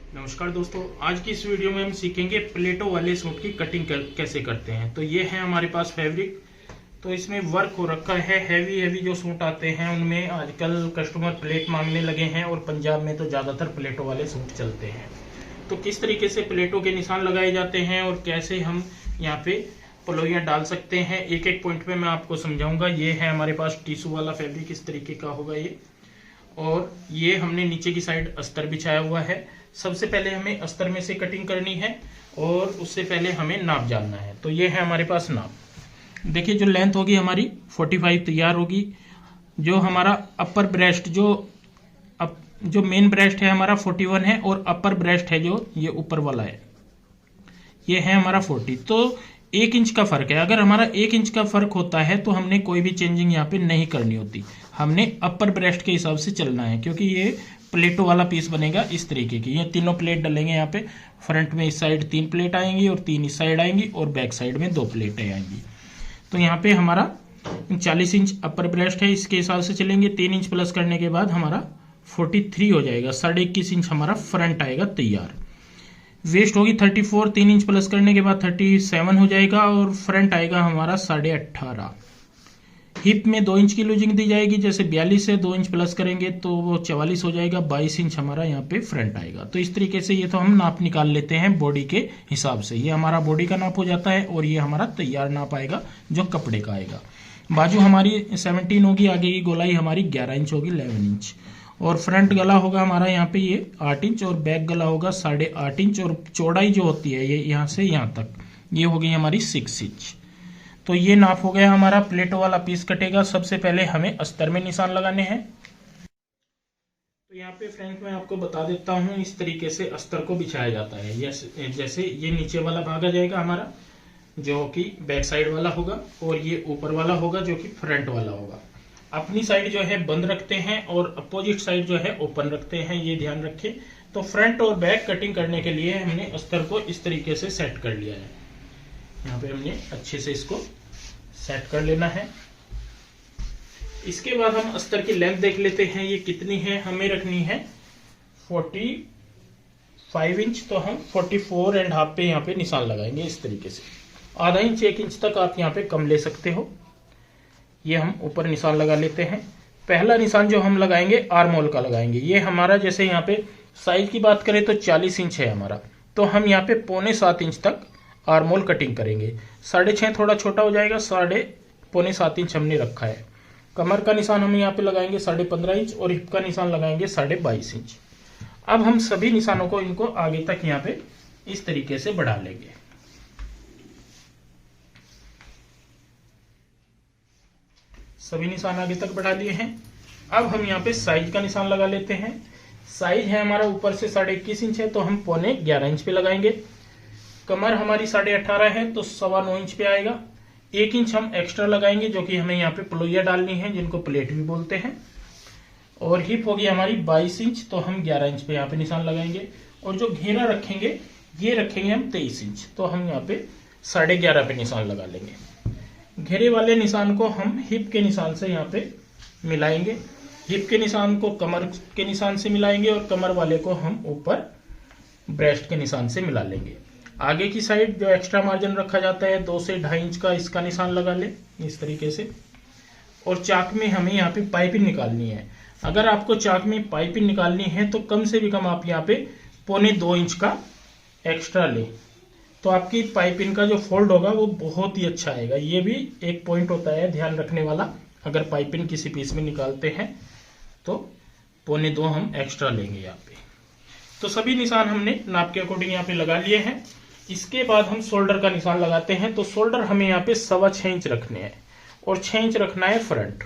नमस्कार दोस्तों, आज की इस वीडियो में हम सीखेंगे प्लेटो वाले सूट की कटिंग कैसे करते हैं। तो ये है हमारे पास फैब्रिक। तो इसमें वर्क हो रखा है। हैवी हैवी जो सूट आते हैं उनमें आजकल कस्टमर प्लेट मांगने लगे हैं और पंजाब में तो ज़्यादातर प्लेटो वाले सूट चलते हैं। तो किस तरीके से प्लेटो के निशान लगाए जाते हैं और कैसे हम यहाँ पे पलोइयाँ डाल सकते हैं, एक एक पॉइंट पे मैं आपको समझाऊंगा। ये है हमारे पास टिश्यू वाला फैब्रिक, इस तरीके का होगा ये। और ये हमने नीचे की साइड अस्तर बिछाया हुआ है। सबसे पहले हमें अस्तर में से कटिंग करनी है और उससे पहले हमें नाप जानना है। तो ये है हमारे पास नाप। देखिए, जो लेंथ होगी हमारी 45 तैयार होगी। जो हमारा अपर ब्रेस्ट जो मेन ब्रेस्ट है हमारा 41 है और अपर ब्रेस्ट है जो ये ऊपर वाला है ये है हमारा 40। तो 1 इंच का फर्क है। अगर हमारा 1 इंच का फर्क होता है तो हमने कोई भी चेंजिंग यहाँ पे नहीं करनी होती। हमने अपर ब्रेस्ट के हिसाब से चलना है, क्योंकि ये प्लेटो वाला पीस बनेगा इस तरीके की। ये तीनों प्लेट डलेंगे यहाँ पे। फ्रंट में इस साइड 3 प्लेट आएंगी और 3 इस साइड आएंगी और बैक साइड में 2 प्लेटें आएंगी। तो यहाँ पे हमारा 40 इंच अपर ब्रेस्ट है, इसके हिसाब से चलेंगे। 3 इंच प्लस करने के बाद हमारा 43 हो जाएगा। 21.5 इंच हमारा फ्रंट आएगा तैयार। वेस्ट होगी 34, 3 इंच प्लस करने के बाद 37 हो जाएगा और फ्रंट आएगा हमारा 18.5। हिप में 2 इंच की लूजिंग दी जाएगी। जैसे 42 से 2 इंच प्लस करेंगे तो वो 44 हो जाएगा। 22 इंच हमारा यहाँ पे फ्रंट आएगा। तो इस तरीके से ये तो हम नाप निकाल लेते हैं बॉडी के हिसाब से। ये हमारा बॉडी का नाप हो जाता है और ये हमारा तैयार नाप आएगा जो कपड़े का आएगा। बाजू हमारी 17 होगी, आगे की गोलाई हमारी 11 इंच होगी, 11 इंच। और फ्रंट गला होगा हमारा यहाँ पे ये 8 इंच और बैक गला होगा 8.5 इंच। और चौड़ाई जो होती है ये यहाँ से यहाँ तक ये हो गई हमारी 6 इंच। तो ये नाप हो गया हमारा। प्लेटो वाला पीस कटेगा। सबसे पहले हमें अस्तर में निशान लगाने हैं। तो यहाँ पे फ्रेंड्स मैं आपको बता देता हूँ, इस तरीके से अस्तर को बिछाया जाता है। जैसे ये नीचे वाला भाग आ जाएगा हमारा जो कि बैक साइड वाला होगा और ये ऊपर वाला होगा जो कि फ्रंट वाला होगा। अपनी साइड जो है बंद रखते हैं और अपोजिट साइड जो है ओपन रखते हैं, ये ध्यान रखें। तो फ्रंट और बैक कटिंग करने के लिए हमने अस्तर को इस तरीके से सेट कर लिया है। यहाँ पे हमने अच्छे से इसको सेट कर लेना है। इसके बाद हम अस्तर की लेंथ देख लेते हैं, ये कितनी है। हमें रखनी है 45 इंच। तो हम 44.5 पे यहाँ पे निशान लगाएंगे इस तरीके से। आधा इंच 1 इंच तक आप यहाँ पे कम ले सकते हो। ये हम ऊपर निशान लगा लेते हैं। पहला निशान जो हम लगाएंगे आर्म होल का लगाएंगे। ये हमारा जैसे यहाँ पे साइज की बात करें तो 40 इंच है हमारा। तो हम यहाँ पे 6.25 इंच तक आर्म होल कटिंग करेंगे। 6.5 थोड़ा छोटा हो जाएगा, 6.25 इंच हमने रखा है। कमर का निशान हम यहाँ पे लगाएंगे 15.5 इंच और हिप का निशान लगाएंगे 22.5 इंच। अब हम सभी निशानों को इनको आगे तक यहाँ पे इस तरीके से बढ़ा लेंगे। सभी निशान आगे तक बढ़ा लिए हैं। अब हम यहाँ पे साइज का निशान लगा लेते हैं। साइज है हमारा ऊपर से 21.5 इंच है तो हम 11.25 इंच पे लगाएंगे। कमर हमारी 18.5 है तो 9.25 इंच पे आएगा। 1 इंच हम एक्स्ट्रा लगाएंगे जो कि हमें यहाँ पे पलोइया डालनी है, जिनको प्लेट भी बोलते हैं। और हिप होगी हमारी 22 इंच तो हम 11 इंच पे यहाँ पे निशान लगाएंगे। और जो घेरा रखेंगे ये रखेंगे हम 23 इंच। तो हम यहाँ पे 11.5 पे निशान लगा लेंगे। घेरे वाले निशान को हम हिप के निशान से यहाँ पे मिलाएंगे। हिप के निशान को कमर के निशान से मिलाएंगे और कमर वाले को हम ऊपर ब्रेस्ट के निशान से मिला लेंगे। आगे की साइड जो एक्स्ट्रा मार्जिन रखा जाता है 2 से 2.5 इंच का, इसका निशान लगा ले इस तरीके से। और चाक में हमें यहाँ पे पाइपिंग निकालनी है। अगर आपको चाक में पाइपिंग निकालनी है तो कम से भी कम आप यहाँ पे 2.25 इंच का एक्स्ट्रा ले, तो आपकी पाइपिंग का जो फोल्ड होगा वो बहुत ही अच्छा आएगा। ये भी एक पॉइंट होता है ध्यान रखने वाला। अगर पाइपिंग किसी पीस में निकालते हैं तो 2.25 हम एक्स्ट्रा लेंगे यहाँ पे। तो सभी निशान हमने नाप के अकॉर्डिंग यहाँ पे लगा लिए हैं। इसके बाद हम शोल्डर का निशान लगाते हैं। तो शोल्डर हमें यहाँ पे 6.25 इंच रखने हैं और 6 इंच रखना है फ्रंट।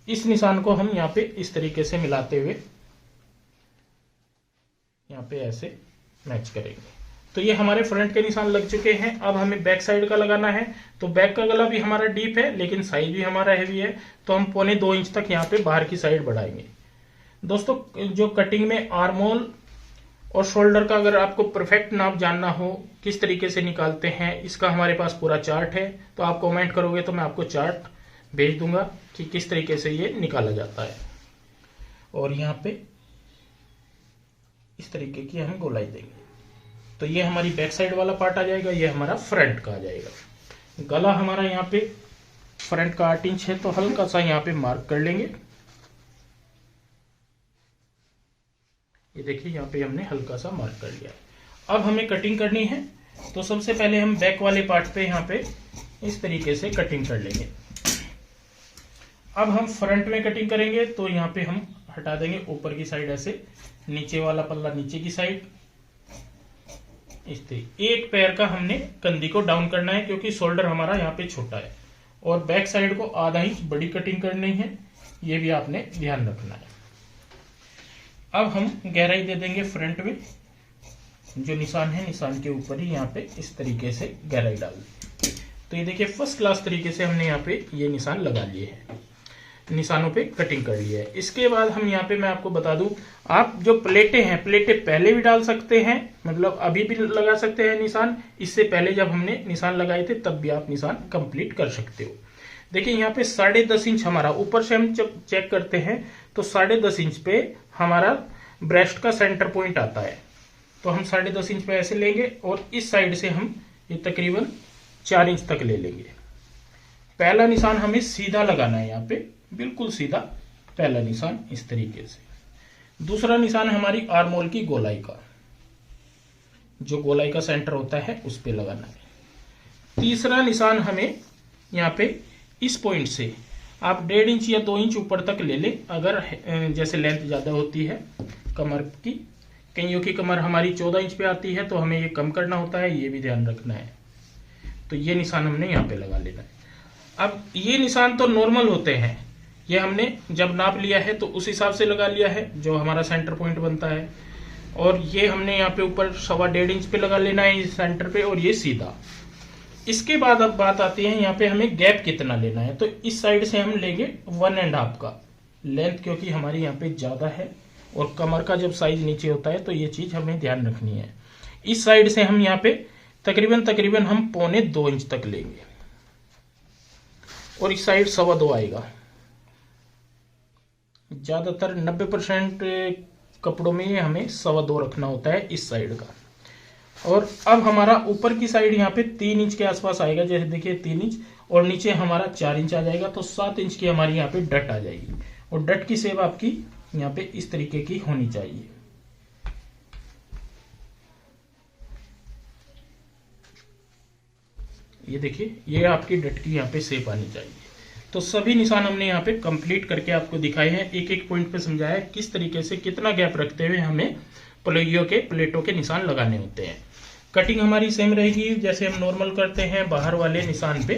इस निशान को हम यहाँ पे इस तरीके से मिलाते हुए यहाँ पे ऐसे मैच करेंगे। तो ये हमारे फ्रंट के निशान लग चुके हैं। अब हमें बैक साइड का लगाना है। तो बैक का गला भी हमारा डीप है लेकिन साइज भी हमारा हैवी है, तो हम 2.25 इंच तक यहाँ पे बाहर की साइड बढ़ाएंगे। दोस्तों, जो कटिंग में आर्म होल और शोल्डर का अगर आपको परफेक्ट नाप जानना हो किस तरीके से निकालते हैं, इसका हमारे पास पूरा चार्ट है। तो आप कमेंट करोगे तो मैं आपको चार्ट भेज दूंगा कि किस तरीके से ये निकाला जाता है। और यहाँ पे इस तरीके की हम गोलाई देंगे। तो ये हमारी बैक साइड वाला पार्ट आ जाएगा, ये हमारा फ्रंट का आ जाएगा। गला हमारा यहाँ पे फ्रंट का 8 इंच है, तो हल्का सा यहाँ पे मार्क कर लेंगे। ये देखिए यहाँ पे हमने हल्का सा मार्क कर लिया। अब हमें कटिंग करनी है, तो सबसे पहले हम बैक वाले पार्ट पे यहाँ पे इस तरीके से कटिंग कर लेंगे। अब हम फ्रंट में कटिंग करेंगे, तो यहाँ पे हम हटा देंगे ऊपर की साइड ऐसे, नीचे वाला पल्ला नीचे की साइड इस तरीके। एक पैर का हमने कंधी को डाउन करना है, क्योंकि शोल्डर हमारा यहाँ पे छोटा है, और बैक साइड को आधा इंच बड़ी कटिंग करनी है, ये भी आपने ध्यान रखना है। अब हम गहराई दे देंगे फ्रंट में, जो निशान है निशान के ऊपर ही यहाँ पे इस तरीके से गहराई डाल दें। तो ये देखिए फर्स्ट क्लास तरीके से हमने यहाँ पे ये निशान लगा लिए हैं, निशानों पे कटिंग कर ली है। इसके बाद हम यहाँ पे मैं आपको बता दूं, आप जो प्लेटें हैं, प्लेटें पहले भी डाल सकते हैं, मतलब अभी भी लगा सकते हैं निशान। इससे पहले जब हमने निशान लगाए थे तब भी आप निशान कंप्लीट कर सकते हो। देखिए यहाँ पे 10.5 इंच हमारा, ऊपर से हम जब चेक करते हैं तो 10.5 इंच पे हमारा ब्रेस्ट का सेंटर पॉइंट आता है। तो हम 10.5 इंच पे ऐसे लेंगे, और इस साइड से हम ये तकरीबन 4 इंच तक ले लेंगे। पहला निशान हमें सीधा लगाना है, यहाँ पे बिल्कुल सीधा पहला निशान इस तरीके से। दूसरा निशान हमारी आर्म होल की गोलाई का, जो गोलाई का सेंटर होता है उस पे लगाना है। तीसरा निशान हमें यहाँ पे इस पॉइंट से आप 1.5 इंच या 2 इंच ऊपर तक ले लें, अगर जैसे लेंथ ज्यादा होती है कमर की। कईयों की कमर हमारी 14 इंच पे आती है, तो हमें ये कम करना होता है, ये भी ध्यान रखना है। तो ये निशान हमने यहाँ पे लगा लेना है। अब ये निशान तो नॉर्मल होते हैं, ये हमने जब नाप लिया है तो उस हिसाब से लगा लिया है, जो हमारा सेंटर पॉइंट बनता है। और ये हमने यहाँ पे ऊपर 1.25 इंच पे लगा लेना है इस सेंटर पे, और ये सीधा। इसके बाद अब बात आती है यहाँ पे हमें गैप कितना लेना है। तो इस साइड से हम लेंगे 1.5 का लेंथ, क्योंकि हमारी यहाँ पे ज्यादा है, और कमर का जब साइज नीचे होता है तो ये चीज हमें ध्यान रखनी है। इस साइड से हम यहाँ पे तकरीबन हम 1.25 इंच तक लेंगे, और इस साइड 2.25 आएगा। ज्यादातर 90% कपड़ों में हमें 2.25 रखना होता है इस साइड का। और अब हमारा ऊपर की साइड यहाँ पे 3 इंच के आसपास आएगा, जैसे देखिए 3 इंच, और नीचे हमारा 4 इंच आ जाएगा। तो 7 इंच की हमारी यहाँ पे डट आ जाएगी, और डट की शेप आपकी यहाँ पे इस तरीके की होनी चाहिए। ये देखिए ये आपकी डट की यहाँ पे शेप आनी चाहिए। तो सभी निशान हमने यहाँ पे कंप्लीट करके आपको दिखाए हैं, एक एक पॉइंट पे समझाया है किस तरीके से कितना गैप रखते हुए हमें प्लेटों के निशान लगाने होते हैं। कटिंग हमारी सेम रहेगी, जैसे हम नॉर्मल करते हैं, बाहर वाले निशान पे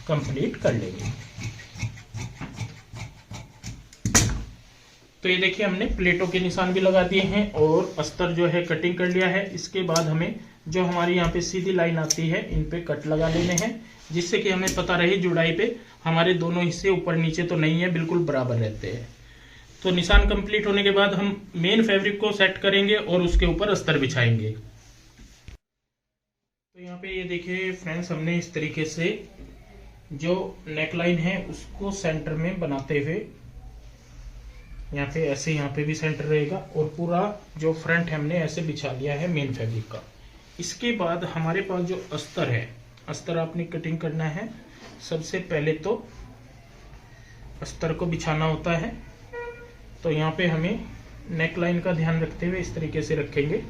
कंप्लीट कर लेंगे। तो ये देखिए हमने प्लेटों के निशान भी लगा दिए हैं, और अस्तर जो है कटिंग कर लिया है। इसके बाद हमें जो हमारी यहाँ पे सीधी लाइन आती है इन पे कट लगा लेने हैं, जिससे कि हमें पता रहे जुड़ाई पे हमारे दोनों हिस्से ऊपर नीचे तो नहीं है, बिल्कुल बराबर रहते हैं। तो निशान कंप्लीट होने के बाद हम मेन फैब्रिक को सेट करेंगे और उसके ऊपर अस्तर बिछाएंगे। तो यहाँ पे ये देखिए फ्रेंड्स, हमने इस तरीके से जो नेकलाइन है उसको सेंटर में बनाते हुए यहाँ पे ऐसे, यहाँ पे भी सेंटर रहेगा, और पूरा जो फ्रंट है हमने ऐसे बिछा लिया है मेन फैब्रिक का। इसके बाद हमारे पास जो अस्तर है, अस्तर आपने कटिंग करना है। सबसे पहले तो अस्तर को बिछाना होता है, तो यहाँ पे हमें नेकलाइन का ध्यान रखते हुए इस तरीके से रखेंगे।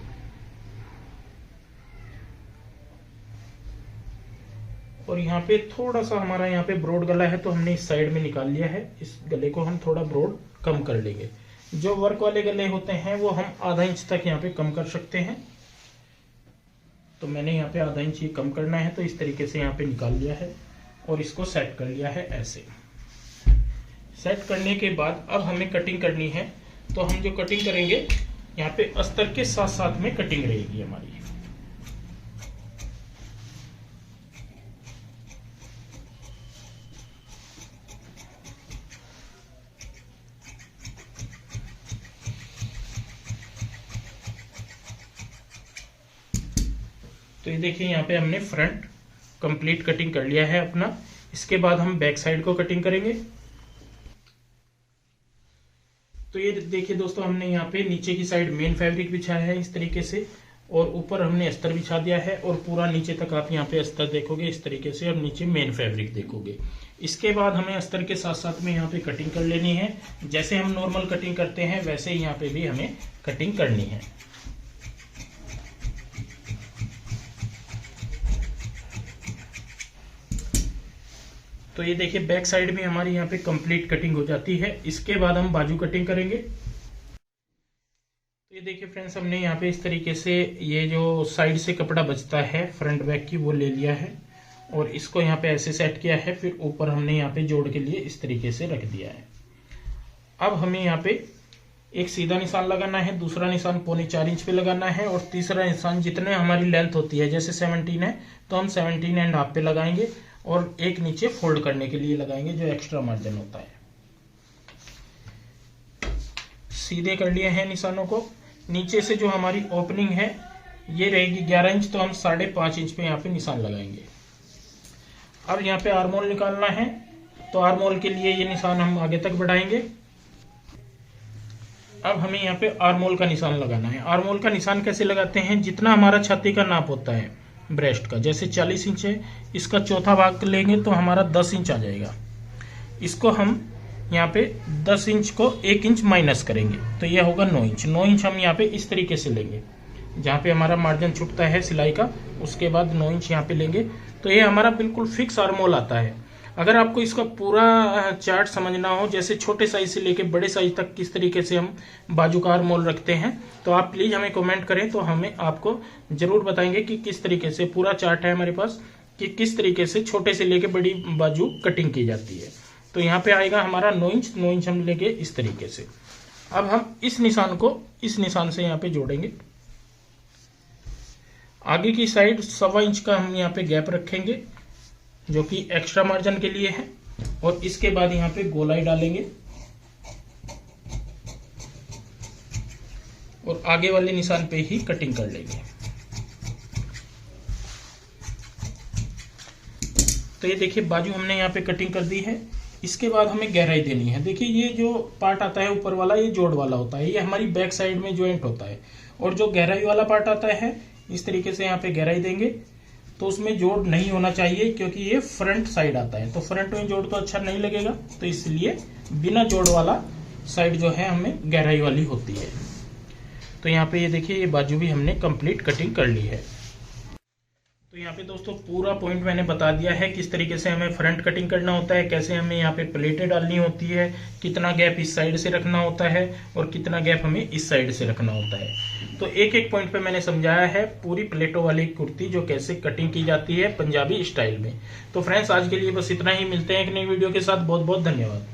और यहाँ पे थोड़ा सा हमारा यहाँ पे ब्रॉड गला है, तो हमने इस साइड में निकाल लिया है, इस गले को हम थोड़ा ब्रॉड कम कर लेंगे। जो वर्क वाले गले होते हैं वो हम आधा इंच तक यहाँ पे कम कर सकते हैं, तो मैंने यहाँ पे आधा इंच ये कम करना है, तो इस तरीके से यहाँ पे निकाल लिया है और इसको सेट कर लिया है। ऐसे सेट करने के बाद अब हमें कटिंग करनी है, तो हम जो कटिंग करेंगे यहाँ पे अस्तर के साथ साथ में कटिंग रहेगी हमारी। तो ये देखिए यहाँ पे हमने फ्रंट कंप्लीट कटिंग कर लिया है अपना। इसके बाद हम बैक साइड को कटिंग करेंगे। तो ये देखिए दोस्तों, हमने यहाँ पे नीचे की साइड मेन फैब्रिक बिछाया है इस तरीके से, और ऊपर हमने अस्तर बिछा दिया है, और पूरा नीचे तक आप यहाँ पे अस्तर देखोगे इस तरीके से, और नीचे मेन फैब्रिक देखोगे। इसके बाद हमें अस्तर के साथ साथ में यहाँ पे कटिंग कर लेनी है। जैसे हम नॉर्मल कटिंग करते हैं वैसे ही यहाँ पे भी हमें कटिंग करनी है। तो ये देखिए बैक साइड में हमारी यहाँ पे कंप्लीट कटिंग हो जाती है। इसके बाद हम बाजू कटिंग करेंगे। तो ये देखिए फ्रेंड्स, हमने यहाँ पे इस तरीके से ये जो साइड से कपड़ा बचता है फ्रंट बैक की वो ले लिया है, और इसको यहाँ पे ऐसे सेट किया है। फिर ऊपर हमने यहाँ पे जोड़ के लिए इस तरीके से रख दिया है। अब हमें यहाँ पे एक सीधा निशान लगाना है, दूसरा निशान 3.25 इंच पे लगाना है, और तीसरा निशान जितने हमारी लेंथ होती है, जैसे 17 है तो हम 17.5 पे लगाएंगे, और एक नीचे फोल्ड करने के लिए लगाएंगे जो एक्स्ट्रा मार्जिन होता है। सीधे कर लिए हैं निशानों को। नीचे से जो हमारी ओपनिंग है ये रहेगी 11 इंच, तो हम 5.5 इंच पे यहाँ पे निशान लगाएंगे। अब यहाँ पे आर्मोल निकालना है, तो आर्मोल के लिए ये निशान हम आगे तक बढ़ाएंगे। अब हमें यहाँ पे आर्मोल का निशान लगाना है। आर्मोल का निशान कैसे लगाते हैं, जितना हमारा छाती का नाप होता है ब्रेस्ट का, जैसे 40 इंच है, इसका चौथा भाग लेंगे तो हमारा 10 इंच आ जाएगा। इसको हम यहाँ पे 10 इंच को 1 इंच माइनस करेंगे, तो यह होगा 9 इंच। 9 इंच हम यहाँ पे इस तरीके से लेंगे, जहाँ पे हमारा मार्जिन छूटता है सिलाई का, उसके बाद 9 इंच यहाँ पे लेंगे। तो ये हमारा बिल्कुल फिक्स आर्मोल आता है। अगर आपको इसका पूरा चार्ट समझना हो, जैसे छोटे साइज से लेके बड़े साइज तक किस तरीके से हम बाजू का आर्मोल रखते हैं, तो आप प्लीज हमें कमेंट करें, तो हमें आपको जरूर बताएंगे कि किस तरीके से पूरा चार्ट है हमारे पास, कि किस तरीके से छोटे से लेके बड़ी बाजू कटिंग की जाती है। तो यहाँ पे आएगा हमारा 9 इंच। 9 इंच हम लेके इस तरीके से। अब हम इस निशान को इस निशान से यहाँ पे जोड़ेंगे। आगे की साइड 1.25 इंच का हम यहाँ पे गैप रखेंगे, जो कि एक्स्ट्रा मार्जिन के लिए है, और इसके बाद यहाँ पे गोलाई डालेंगे, और आगे वाले निशान पे ही कटिंग कर लेंगे। तो ये देखिए बाजू हमने यहाँ पे कटिंग कर दी है। इसके बाद हमें गहराई देनी है। देखिए ये जो पार्ट आता है ऊपर वाला, ये जोड़ वाला होता है, ये हमारी बैक साइड में ज्वाइंट होता है, और जो गहराई वाला पार्ट आता है इस तरीके से यहाँ पे गहराई देंगे, तो उसमें जोड़ नहीं होना चाहिए, क्योंकि ये फ्रंट साइड आता है, तो फ्रंट में जोड़ तो अच्छा नहीं लगेगा, तो इसलिए बिना जोड़ वाला साइड जो है हमें गहराई वाली होती है। तो यहाँ पे ये देखिए ये बाजू भी हमने कंप्लीट कटिंग कर ली है। तो यहाँ पे दोस्तों पूरा पॉइंट मैंने बता दिया है, किस तरीके से हमें फ्रंट कटिंग करना होता है, कैसे हमें यहाँ पे प्लेटें डालनी होती है, कितना गैप इस साइड से रखना होता है, और कितना गैप हमें इस साइड से रखना होता है। तो एक एक पॉइंट पे मैंने समझाया है पूरी प्लेटों वाली कुर्ती जो कैसे कटिंग की जाती है पंजाबी स्टाइल में। तो फ्रेंड्स आज के लिए बस इतना ही, मिलते हैं एक नई वीडियो के साथ। बहुत बहुत धन्यवाद।